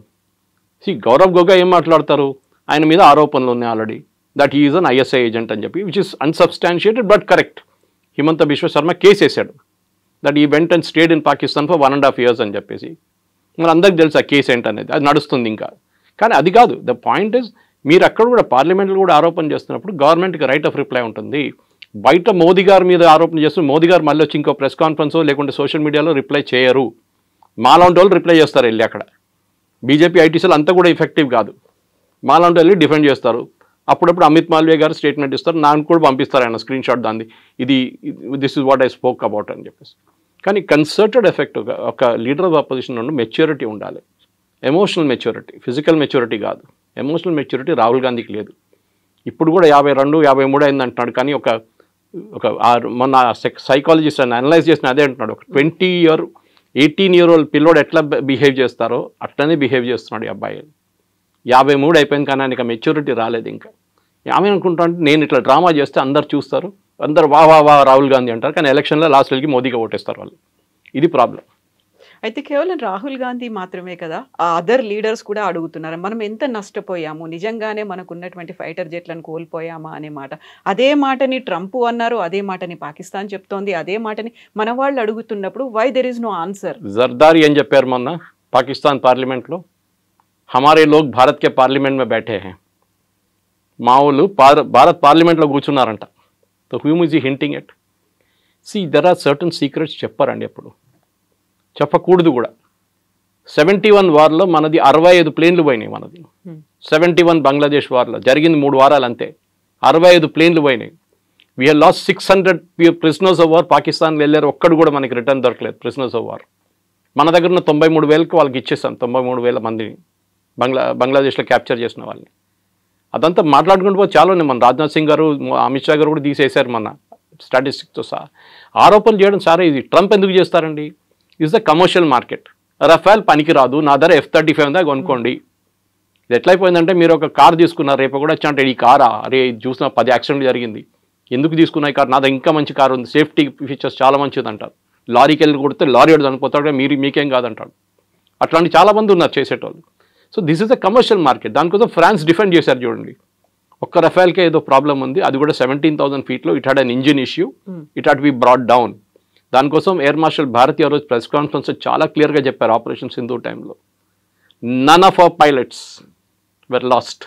గౌరవ్ గొగోయ్ ఏం మాట్లాడతారు, ఆయన మీద ఆరోపణలు ఉన్నాయి already that he is an ISI agent అని చెప్పి, which is unsubstantiated but correct. Himanta Biswa Sarma case వేశాడు that he went and stayed in Pakistan for 1.5 years అని చెప్పేసి. మరి అందరికి తెలుసు ఆ కేసు ఏంటనేది, అది నడుస్తుంది ఇంకా. కానీ అది కాదు ద పాయింట్ ఇస్, మీరు అక్కడ కూడా పార్లమెంట్లో కూడా ఆరోపణ చేస్తున్నప్పుడు గవర్నమెంట్కి రైట్ ఆఫ్ రిప్లై ఉంటుంది. బయట మోదీ గారి మీద ఆరోపణ చేస్తూ మోదీ గారు మళ్ళీ వచ్చి ఇంకో ప్రెస్ కాన్ఫరెన్సో లేకుంటే సోషల్ మీడియాలో రిప్లై చేయరు. మాలాంటి వాళ్ళు రిప్లై చేస్తారు వెళ్ళి. అక్కడ బీజేపీ ఐటీసీలు అంతా కూడా ఎఫెక్టివ్ కాదు. మాలాంటి వెళ్ళి డిఫెండ్ చేస్తారు. అప్పుడప్పుడు అమిత్ మాల్వియా గారు స్టేట్మెంట్ ఇస్తారు, నాకు కూడా పంపిస్తారు ఆయన స్క్రీన్ షాట్ దాన్ని, this is what I spoke about అని చెప్పేసి. కానీ కన్సర్టెడ్ ఎఫెక్ట్ ఒక లీడర్ ఆఫ్ అపోజిషన్ నుండి మెచ్యూరిటీ ఉండాలి. ఎమోషనల్ మెచ్యూరిటీ, ఫిజికల్ మెచ్యూరిటీ కాదు. ఎమోషనల్ మెచ్యూరిటీ రాహుల్ గాంధీకి లేదు. ఇప్పుడు కూడా 52, 53 అయింది అంటున్నాడు. కానీ మొన్న సైకాలజిస్ట్ అని అనలైజ్ చేసిన అదే అంటున్నాడు, ఒక 18 year old పిల్లోడు ఎట్లా బిహేవ్ చేస్తారో అట్లనే బిహేవ్ చేస్తున్నాడు ఈ అబ్బాయి. 53 అయిపోయింది కానీ ఆయనకి మెచ్యూరిటీ రాలేదు ఇంకా. ఆమె అనుకుంటా అంటే నేను ఇట్లా డ్రామా చేస్తే అందరు చూస్తారు, అందరు వా వా వా రాహుల్ గాంధీ అంటారు, కానీ ఎలక్షన్లో లాస్ట్ వెళ్ళి మోదీగా ఓటేస్తారు వాళ్ళు. ఇది ప్రాబ్లం. అయితే కేవలం రాహుల్ గాంధీ మాత్రమే కదా, ఆ అదర్ లీడర్స్ కూడా అడుగుతున్నారు మనం ఎంత నష్టపోయాము, నిజంగానే మనకు ఉన్నటువంటి ఫైటర్ జెట్లను కోల్పోయామా అనే మాట. అదే మాటని ట్రంప్ అన్నారు, అదే మాటని పాకిస్తాన్ చెప్తోంది, అదే మాటని మన వాళ్ళు అడుగుతున్నప్పుడు why there is no answer. Zardari ఏం చెప్పారు మొన్న పాకిస్తాన్ పార్లమెంట్లో, హమారే లోగ్ భారత్ కే పార్లమెంట్ మే బైఠే హై. మా వాళ్ళు భారత్ పార్లమెంట్లో కూర్చున్నారంట. So he is hinting at. There are certain secrets చెప్పారండి, ఎప్పుడు చెప్పకూడదు కూడా. 71 వార్లో మనది 65 ప్లేన్లు పోయినాయి. మనది 71 బంగ్లాదేశ్ వార్లో జరిగింది 3 వారాలు అంతే, 65 ప్లేన్లు పోయినాయి. We have lost 600 prisoners of war. Pakistan వెళ్ళారు, ఒక్కడు కూడా మనకి రిటర్న్ దొరకలేదు ప్రిజనర్స్ ఆఫ్ వార్. మన దగ్గర ఉన్న 93,000కి వాళ్ళకి ఇచ్చేసాం, 93,000 మందిని బంగ్లాదేశ్లో క్యాప్చర్ చేసిన వాళ్ళని. అదంతా మాట్లాడుకుంటూ పోతే చాలా ఉన్నాయి. మన రాజ్నాథ్ సింగ్ గారు, అమిత్ షా గారు కూడా తీసేశారు మన స్టాటిస్టిక్స్తో సహా. ఆరోపణలు చేయడం సరే, ఇది ట్రంప్ ఎందుకు చేస్తారండి? Is the commercial market. Rafale పనికి రాదు, నా ధర F-35 ఉందా కొనుక్కోండి. ఇది ఎట్లయిపోయిందంటే, మీరు ఒక కార్ తీసుకున్నారు, రేపు కూడా వచ్చి అంటే ఈ కారా, అరే ఇది చూసిన 10 యాక్సిడెంట్ జరిగింది, ఎందుకు తీసుకున్నా ఈ కార్, నా దగ్గర ఇంకా మంచి కారు ఉంది, సేఫ్టీ ఫీచర్స్ చాలా మంచిది అంటారు. లారీకి వెళ్ళి కొడితే లారీ వాడు చనిపోతాడు, మీకేం కాదంటాడు. అట్లాంటి చాలామంది ఉన్నారు చేసేటోళ్ళు. So this is the commercial market. దానికోసం ఫ్రాన్స్ డిఫెండ్ చేశారు చూడండి. ఒక్క రఫేల్కే ఏదో ప్రాబ్లం ఉంది, అది కూడా 17,000 feetలో. It had an engine issue, it had be brought down. దానికోసం ఎయిర్ మార్షల్ భారతి ఆ రోజు ప్రెస్ కాన్ఫరెన్స్ చాలా క్లియర్గా చెప్పారు, ఆపరేషన్ సింధు టైంలో. None of our pilots were lost,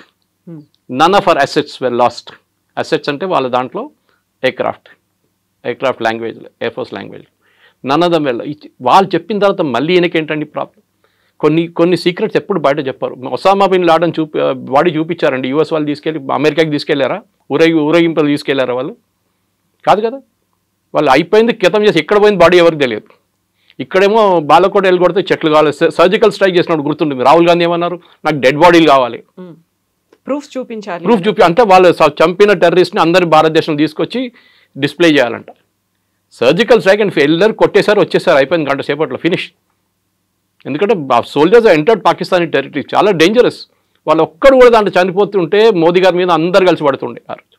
none of our assets were lost. Assets అంటే వాళ్ళ దాంట్లో aircraft language, air force language, none of them well. వాళ్ళు చెప్పిన తర్వాత మళ్ళీ ఈయనకేంటండి ప్రాబ్లం? కొన్ని సీక్రెట్స్ ఎప్పుడు బయట చెప్పారు. ఒసామా బిన్ లాడన్ బాడీ చూపించారండి, యూఎస్ వాళ్ళు తీసుకెళ్ళి అమెరికాకి తీసుకెళ్లారా? ఊరేగింపులు తీసుకెళ్లారా వాళ్ళు? కాదు కదా. వాళ్ళు అయిపోయింది, క్రితం చేసి ఎక్కడ పోయింది బాడీ ఎవరికి తెలియదు. ఇక్కడేమో బాలకోట వెళ్ళి కొడితే చెట్లు కావాలి. సర్జికల్ స్ట్రైక్ చేసినప్పుడు గుర్తుంటుంది, రాహుల్ గాంధీ ఏమన్నారు, నాకు డెడ్ బాడీలు కావాలి, ప్రూఫ్ చూపించాలి. అంటే వాళ్ళు చంపిన టెర్రరిస్ట్ని అందరి భారతదేశం తీసుకొచ్చి డిస్ప్లే చేయాలంట. సర్జికల్ స్ట్రైక్ అండ్ వెళ్ళారు, కొట్టేశారు, వచ్చేసారు, అయిపోయింది గంట సేపట్లో ఫినిష్. ఎందుకంటే సోల్జర్స్ ఎంటర్డ్ పాకిస్తానీ టెరిటరీ, చాలా డేంజరస్. వాళ్ళు ఒక్కడు కూడా దాంట్లో చనిపోతుంటే మోదీ గారి మీద అందరు కలిసి పడుతుండే. ఆ రోజు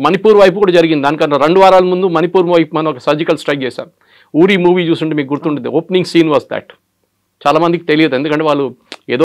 మణిపూర్ వైపు కూడా జరిగింది. దానికన్నా 2 వారాల ముందు మణిపూర్ వైపు మనం ఒక సర్జికల్ స్ట్రైక్ చేశాం. ఊరి మూవీ చూస్తుంటే మీకు గుర్తుంటుంది, ఓపెనింగ్ సీన్ వాస్ దాట్. చాలామందికి తెలియదు, ఎందుకంటే వాళ్ళు ఏదో